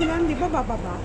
Sila di ba bababa?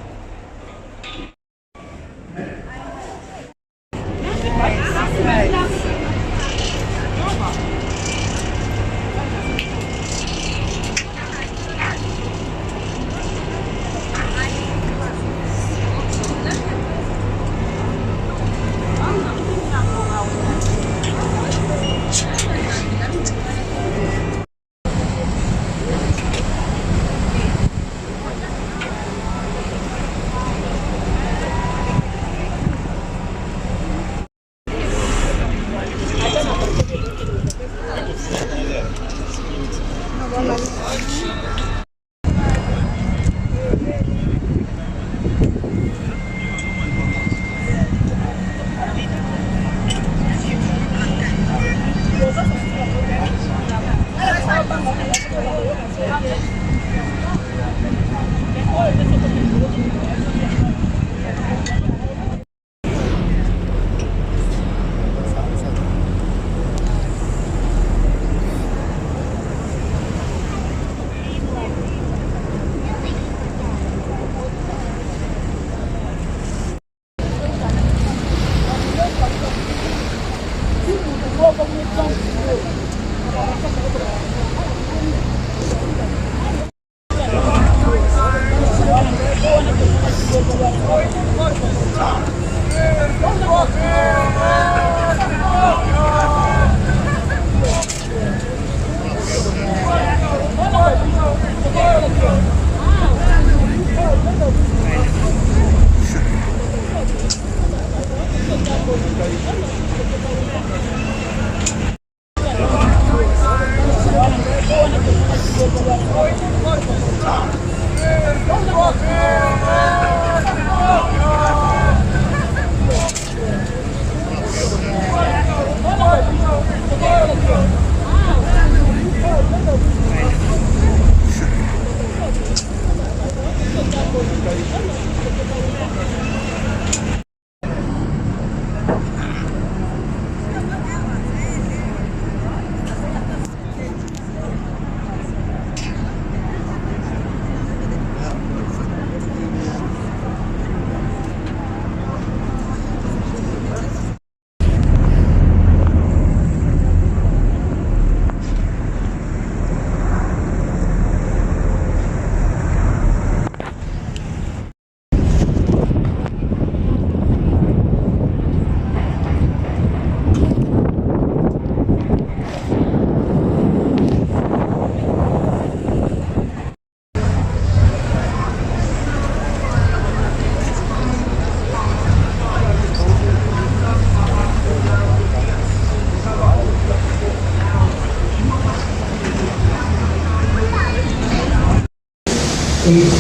Is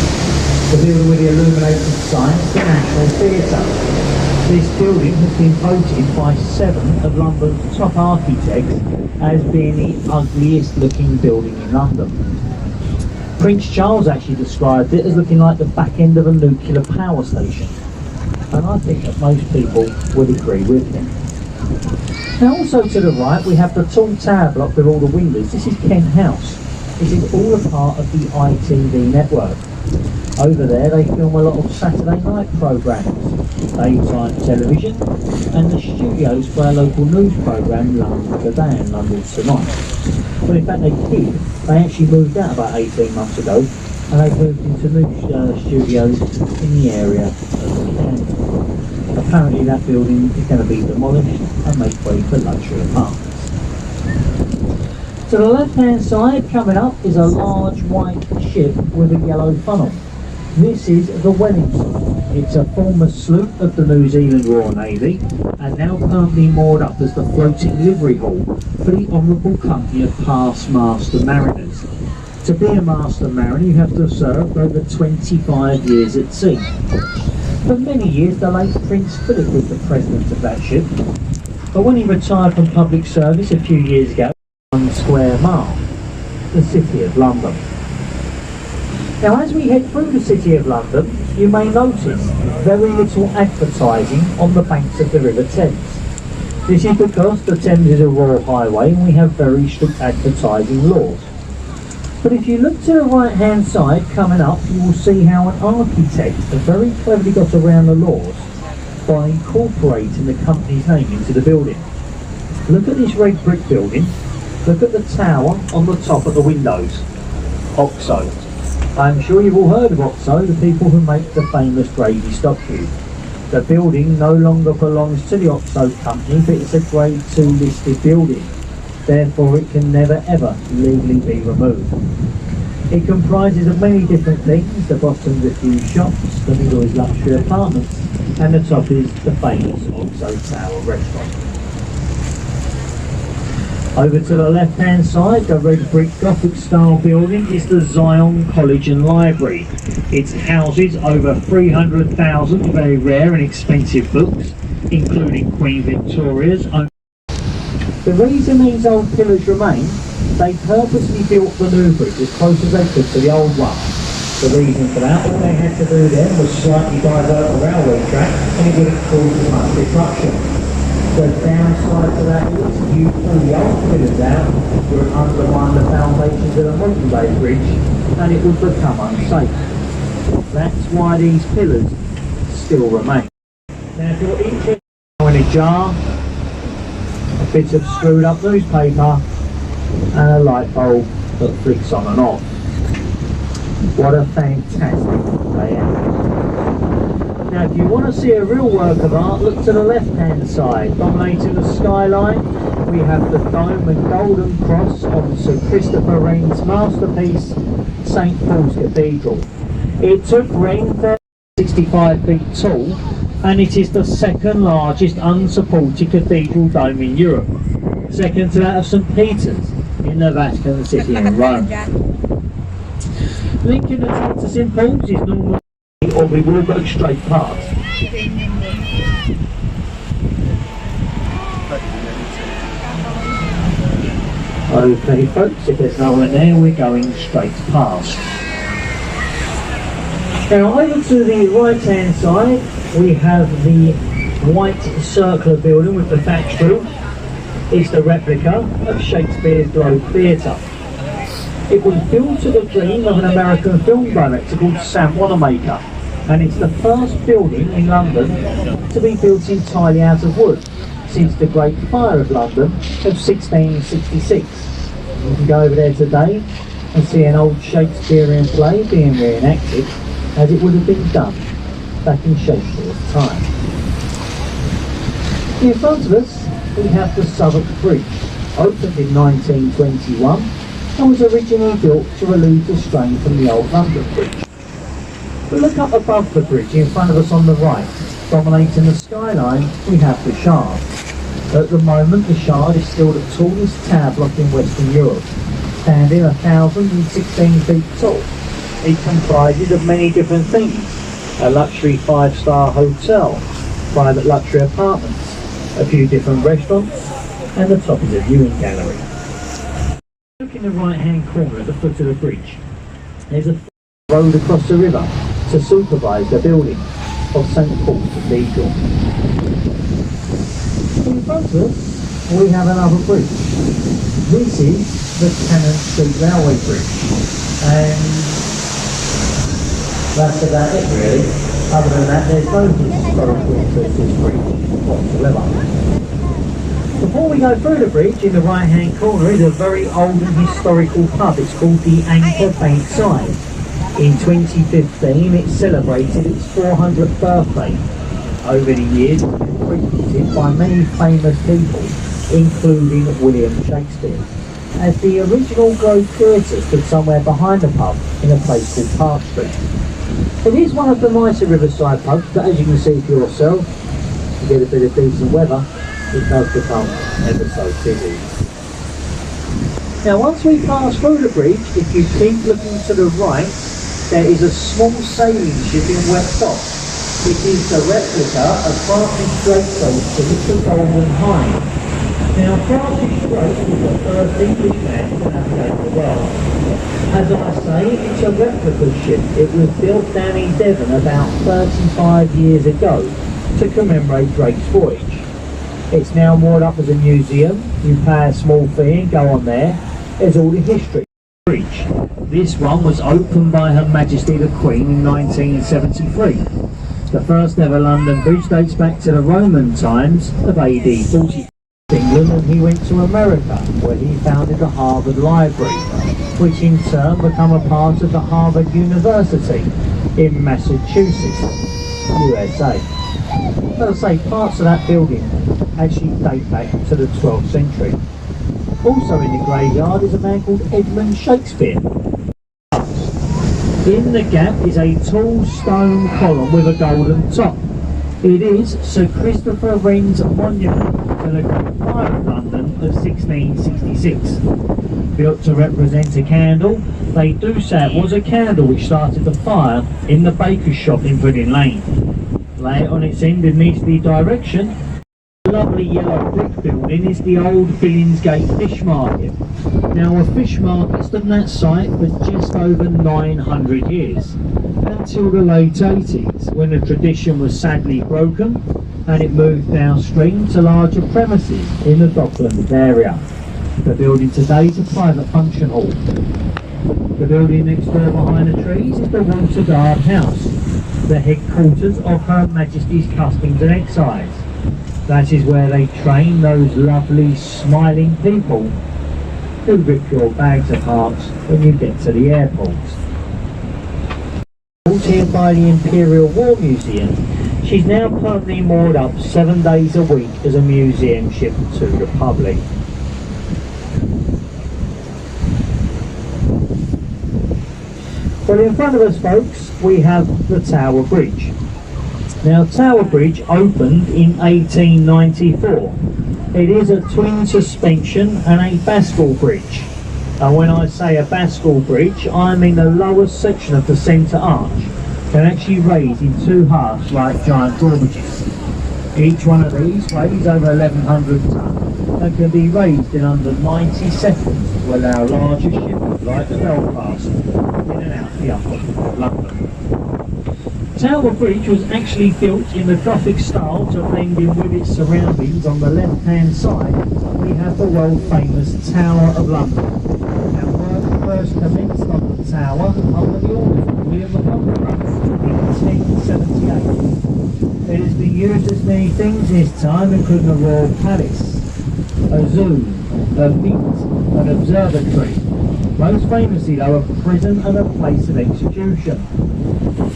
the building with the illuminated signs, the National Theatre. This building has been voted by 7 of London's top architects as being the ugliest looking building in London. Prince Charles actually described it as looking like the back end of a nuclear power station, and I think that most people would agree with him. Now also to the right we have the tall tower block with all the windows. This is Kent House. This is all a part of the ITV network. Over there they film a lot of Saturday night programmes, daytime television, and the studios for our local news programme London Today and London Tonight. Well, in fact they actually moved out about 18 months ago, and they've moved into new studios in the area of Camden. Apparently that building is going to be demolished and make way for luxury apartments. To the left hand side coming up is a large white ship with a yellow funnel. This is the Wellington. It's a former sloop of the New Zealand Royal Navy and now permanently moored up as the floating livery hall for the Honourable Company of Past Master Mariners. To be a Master Mariner you have to have served over 25 years at sea. For many years the late Prince Philip was the president of that ship, but when he retired from public service a few years ago, 1 square mile, the City of London. Now as we head through the City of London, you may notice very little advertising on the banks of the River Thames. This is because the Thames is a royal highway and we have very strict advertising laws. But if you look to the right hand side coming up, you will see how an architect has very cleverly got around the laws by incorporating the company's name into the building. Look at this red brick building. Look at the tower on the top of the windows. OXO. I'm sure you've all heard of OXO, the people who make the famous gravy stock cube. The building no longer belongs to the OXO company, but it's a Grade 2 listed building. Therefore it can never ever legally be removed. It comprises of many different things. The bottom's a few shops, the middle is luxury apartments, and the top is the famous OXO Tower restaurant. Over to the left hand side, the red brick Gothic style building is the Zion College and Library. It houses over 300,000 very rare and expensive books, including Queen Victoria's own. The reason these old pillars remain, they purposely built the new bridge as close as they could to the old one. The reason for that, all they had to do then was slightly divert the railway track and it wouldn't cause much disruption. The downside to that is you pull the old pillars out, would undermine the foundations of the modern day bridge and it would become unsafe. That's why these pillars still remain. Now if you're interested in a jar, a bit of screwed up newspaper and a light bulb that flicks on and off. What a fantastic day out. Now if you want to see a real work of art, look to the left hand side. Dominating the skyline we have the dome and golden cross on Sir Christopher Wren's masterpiece St Paul's Cathedral. It took Wren 65 feet tall and it is the second largest unsupported cathedral dome in Europe, second to that of St Peter's in the Vatican City in Rome. Linking the top to St Paul's is normally, or we will go straight past. Okay folks, if there's no one there, we're going straight past. Now over to the right hand side we have the white circular building with the thatched roof. It's the replica of Shakespeare's Globe Theatre. It was built to the dream of an American film director called Sam Wanamaker, and it's the first building in London to be built entirely out of wood since the Great Fire of London of 1666. You can go over there today and see an old Shakespearean play being reenacted as it would have been done back in Shakespeare's time. In front of us we have the Southwark Bridge, opened in 1921 and was originally built to relieve the strain from the old London Bridge. We look up above the bridge in front of us on the right, dominating the skyline we have the Shard. At the moment the Shard is still the tallest tower block in Western Europe, standing 1,016 feet tall. It comprises of many different things: a luxury 5-star hotel, private luxury apartments, a few different restaurants, and the top is a viewing gallery. Look in the right hand corner at the foot of the bridge. There's a road across the river to supervise the building of St Paul's Cathedral. In front of us we have another bridge. This is the Cannon Street Railway Bridge, and that's about it really. Other than that, there's no historical interest in this bridge whatsoever. Before we go through the bridge, in the right hand corner is a very old and historical pub. It's called the Anchor Bankside. In 2015 it celebrated its 400th birthday. Over the years it's been frequented by many famous people, including William Shakespeare, as the original Globe Theatre stood somewhere behind the pub in a place called Park Street. It is one of the nicer riverside pubs, but as you can see for yourself, to get a bit of decent weather, it does become ever so busy. Now once we pass through the bridge, if you keep looking to the right, there is a small sailing ship in West Dock. It is a replica of Francis Drake's old ship, the Golden Hind. Now Francis Drake was the first Englishman to navigate the world. As I say, it's a replica ship. It was built down in Devon about 35 years ago to commemorate Drake's voyage. It's now moored up as a museum. You pay a small fee and go on there. There's all the history. Bridge. This one was opened by Her Majesty the Queen in 1973. The first ever London bridge dates back to the Roman times of AD 40. England, and he went to America, where he founded the Harvard Library, which in turn became a part of the Harvard University in Massachusetts, USA. As I say, parts of that building actually date back to the 12th century. Also in the graveyard is a man called Edmund Shakespeare. In the gap is a tall stone column with a golden top. It is Sir Christopher Wren's monument to the Fire of London of 1666. Built to represent a candle, they do say it was a candle which started the fire in the baker's shop in Pudding Lane. Lay it on its end in an easterly direction. The lovely yellow brick building is the old Billingsgate Fish Market. Now a fish market stood on that site for just over 900 years, until the late 80s, when the tradition was sadly broken and it moved downstream to larger premises in the Docklands area. The building today is a private function hall. The building next door behind the trees is the Water Guard House, the headquarters of Her Majesty's Customs and Excise. That is where they train those lovely smiling people who rip your bags apart when you get to the airport. Here by the Imperial War Museum, she's now permanently moored up 7 days a week as a museum ship to the public. Well, in front of us, folks, we have the Tower Bridge. Now, Tower Bridge opened in 1894. It is a twin suspension and a bascule bridge. And when I say a bascule bridge, I mean the lowest section of the centre arch can actually raise in 2 halves like giant drawbridges. Each one of these weighs over 1,100 tonnes and can be raised in under 90 seconds to allow larger ships like the Belfast in and out the upper of London. Tower Bridge was actually built in the Gothic style to blend in with its surroundings. On the left hand side we have the world famous Tower of London. Now work first commenced on the tower under the orders of William the Conqueror in 1078. It has been used as many things this time, including a royal palace, a zoo, a mint, an observatory. Most famously though, a prison and a place of execution.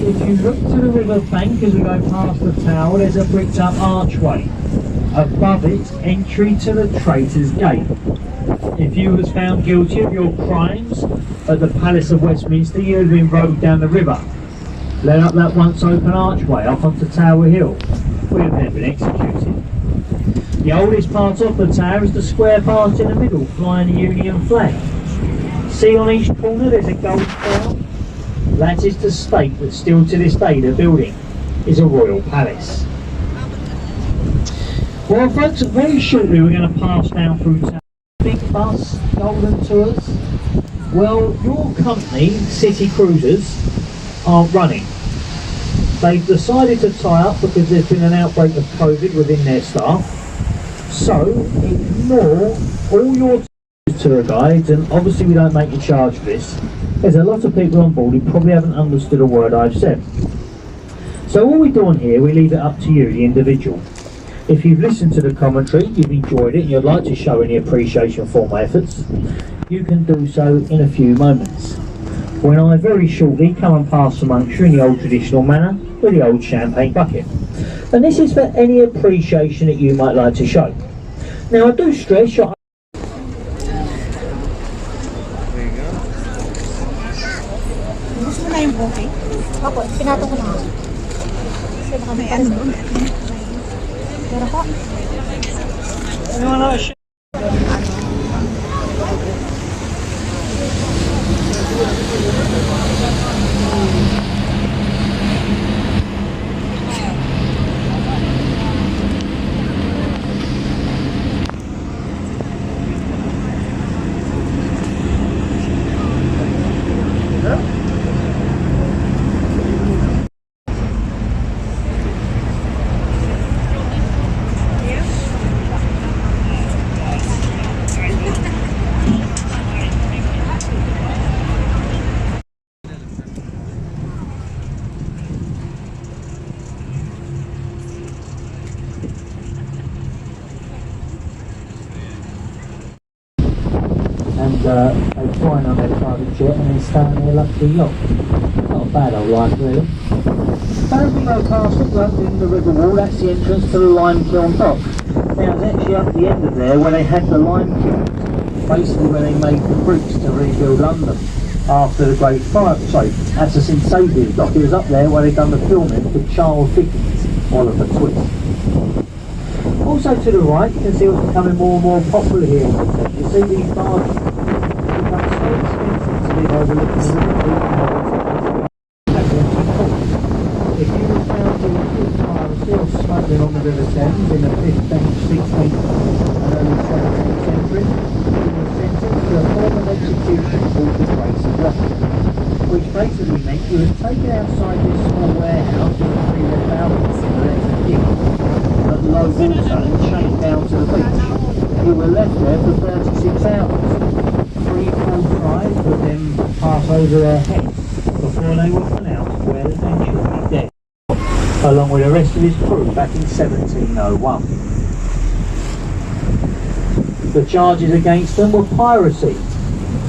If you look to the river bank as we go past the tower, there's a bricked up archway. Above it, entry to the Traitor's Gate. If you was found guilty of your crimes at the Palace of Westminster, you would have been rowed down the river, led up that once open archway up onto Tower Hill. We have then been executed. The oldest part of the tower is the square part in the middle, flying the Union flag. See on each corner there's a gold crown. That is to state that still to this day the building is a royal palace. Well folks, very shortly we're going to pass down through town. Big bus, golden tours. Well, your company, City Cruisers, aren't running. They've decided to tie up because there's been an outbreak of COVID within their staff. So ignore all your tour guides, and obviously we don't make you charge for this. There's a lot of people on board who probably haven't understood a word I've said. So all we do on here, we leave it up to you, the individual. If you've listened to the commentary, you've enjoyed it, and you'd like to show any appreciation for my efforts, you can do so in a few moments, when I very shortly come and pass amongst you in the old traditional manner with the old champagne bucket. And this is for any appreciation that you might like to show. Now I do stress your... Gusto mo na yung buhay? Opo, pinato ko na. Kasi baka may ano doon. Pero po. Ano na siya? they fly on their private jet and then stay on their luxury yacht. Not a bad old life, really. But as we go past it, right in the river wall, that's the entrance to the lime kiln dock. Now, it's actually up the end of there where they had the lime kilns, basically where they made the bricks to rebuild London after the Great Fire. Sorry, that's the St Saviour's dock. It was up there where they done the filming for Charles Dickens' Oliver Twist. Also to the right, you can see what's becoming more and more popular here in the Thames. You see these barges become so expensive to live overlooking the river. If you were found doing piracy or smuggling on the River Thames in the 15th, 16th and early 17th century, you were sentenced to a form of execution called the Grace of Locking, which basically meant you were taken outside this small warehouse with a three-red balcony and let a gig at low water and chained down to the beach. You were left there for 36 hours. 3 full tries would then pass over their heads before they were pronounced well and truly dead, along with the rest of his crew back in 1701. The charges against them were piracy,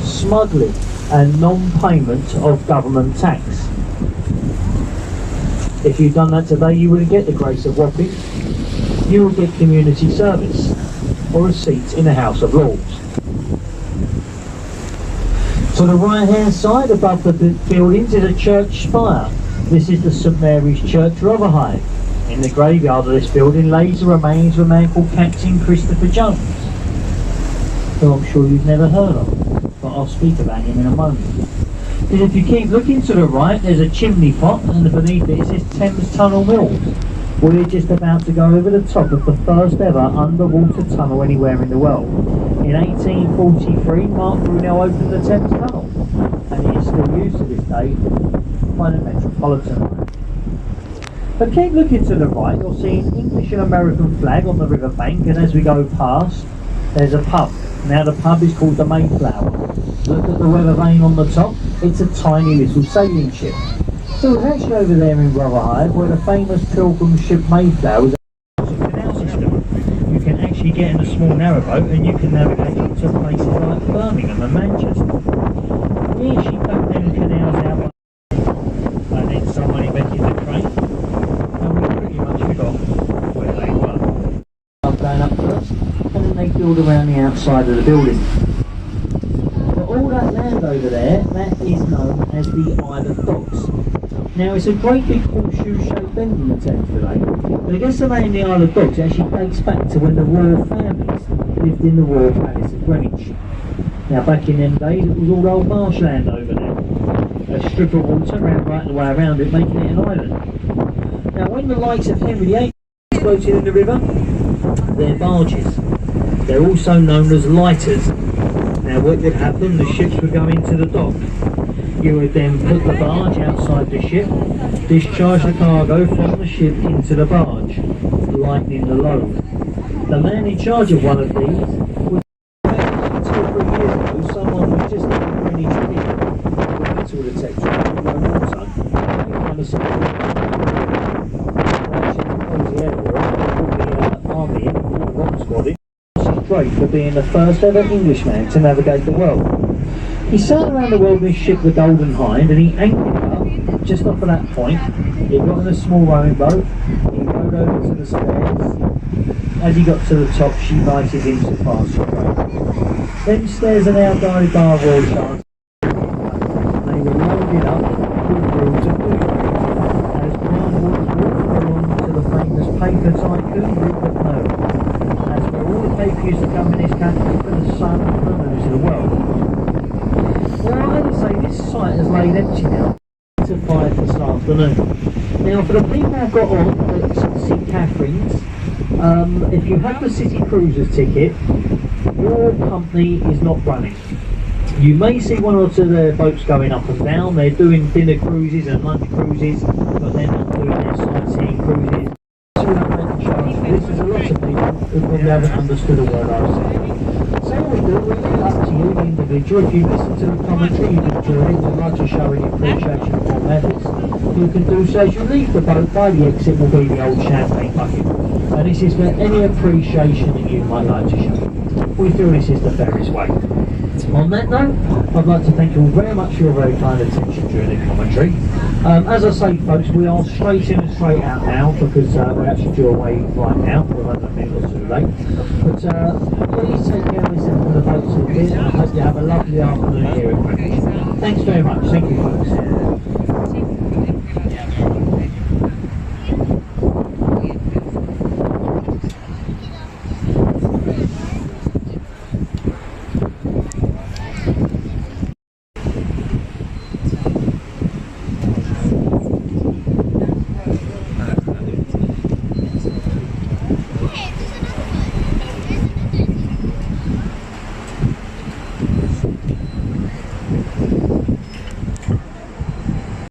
smuggling and non-payment of government tax. If you'd done that today, you wouldn't get the Grace of Wapping. You would get community service or a seat in the House of Lords. To the right hand side above the buildings is a church spire. This is the St Mary's Church, Rotherhithe. In the graveyard of this building lays the remains of a man called Captain Christopher Jones, who I'm sure you've never heard of, but I'll speak about him in a moment. And if you keep looking to the right, there's a chimney pot, and beneath it says Thames Tunnel Mills. We're just about to go over the top of the first ever underwater tunnel anywhere in the world. In 1843, Mark Brunel opened the Thames Tunnel, and it is still used to this day by the Metropolitan Line. But keep looking to the right, you'll see an English and American flag on the riverbank, and as we go past, there's a pub. Now the pub is called the Mayflower. Look at the weather vane on the top, it's a tiny little sailing ship. So it's actually over there in Rotherhithe where the famous pilgrim ship Mayflower was a canal system. You can actually get in a small narrowboat and you can navigate to places like Birmingham and Manchester. Yeah, she dug them canals out and then someone invented the train and we pretty much forgot where they were. I'm going up first and then they build around the outside of the building. But all that land over there, that is known as the Isle of Dogs. Now it's a great big horseshoe-shaped bend in the Thames today, but I guess the name the Isle of Dogs actually dates back to when the royal families lived in the Royal Palace of Greenwich. Now back in them days it was all old marshland over there, a strip of water ran right the way around it, making it an island. Now when the likes of Henry VIII floated in the river, they're barges. They're also known as lighters. Now what would happen, the ships would go into the dock. You would then put the barge outside the ship, discharge the cargo from the ship into the barge, lightening the load. The man in charge of one of these was 2 or 3 years ago, someone who just didn't really fit into the text of no water. They kind of said, the army in, the rock squad in. This is great for being the first ever Englishman to navigate the world. He sailed around the world in his ship, the Golden Hind, and he anchored up just off of that point. He got in a small rowing boat, he rowed over to the stairs. As he got to the top, she invited him to pass the boat. Them stairs are now guarded by a royal charge. They were loaded up with rules of doing. As Brian walked along to the famous paper tycoon Rupert Murdoch. As for all the paper used to come in his country for the sun and the news of the world. Well, I would say this site has laid empty now to 5 this afternoon. Now, for the people who got on at St Catherine's, if you have the City Cruisers ticket, your company is not running. You may see 1 or 2 of their boats going up and down. They're doing dinner cruises and lunch cruises, but they're not doing their sightseeing cruises. This is a lot of people who probably haven't understood a word I was saying. So what we do, we leave it up to you, the individual. If you listen to the commentary, you've enjoyed it, you'd like to show any appreciation for methods, you can do so as you leave the boat. By the exit will be the old champagne bucket. And this is for any appreciation that you might like to show. We feel this is the fairest way. On that note, I'd like to thank you all very much for your very kind attention during the commentary. As I say, folks, we are straight in and straight out now because we're actually due away right now. We're running a minute or two late. But please take care of yourself on the boat till then. I hope you have a lovely afternoon here at Greenwich. Thanks very much. Thank you, folks.